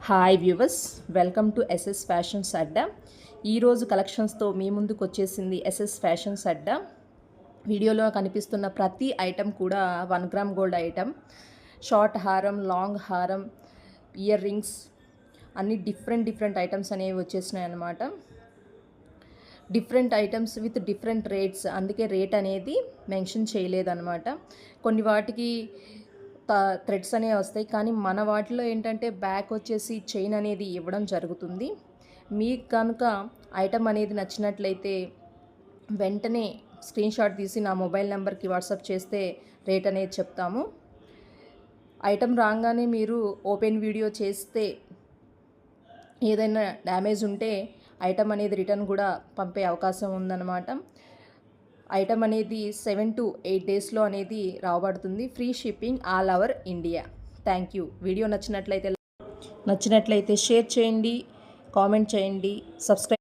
Hi viewers, welcome to SS fashions Adda. ఈరోజు కలెక్షన్స్తో మీ ముందుకు వచ్చేసింది ఎస్ఎస్ ఫ్యాషన్స్ అడ్డా. వీడియోలో కనిపిస్తున్న ప్రతి ఐటెం కూడా 1 గ్రామ్ గోల్డ్ ఐటెం. షార్ట్ హారం, లాంగ్ హారం, ఇయర్ రింగ్స్ అన్ని డిఫరెంట్ ఐటమ్స్ అనేవి వచ్చేసినాయి అన్నమాట. Different items with different rates, అందుకే రేట్ అనేది మెన్షన్ చేయలేదన్నమాట. కొన్ని వాటికి థ్రెడ్స్ అనేవి వస్తాయి, కానీ మన వాటిలో ఏంటంటే బ్యాక్ వచ్చేసి చైన్ అనేది ఇవ్వడం జరుగుతుంది. మీకు కనుక ఐటమ్ అనేది నచ్చినట్లయితే వెంటనే స్క్రీన్ షాట్ తీసి నా మొబైల్ నెంబర్కి వాట్సాప్ చేస్తే రేట్ అనేది చెప్తాము. ఐటమ్ రాగానే మీరు ఓపెన్ వీడియో చేస్తే ఏదైనా డ్యామేజ్ ఉంటే ఐటమ్ అనేది రిటర్న్ కూడా పంపే అవకాశం ఉందన్నమాట. ఐటమ్ అనేది 7 to 8 డేస్లో అనేది రాబడుతుంది. Free shipping all over India. Thank you. Video నచ్చినట్లయితే షేర్ చేయండి, కామెంట్ చేయండి, సబ్స్క్రైబ్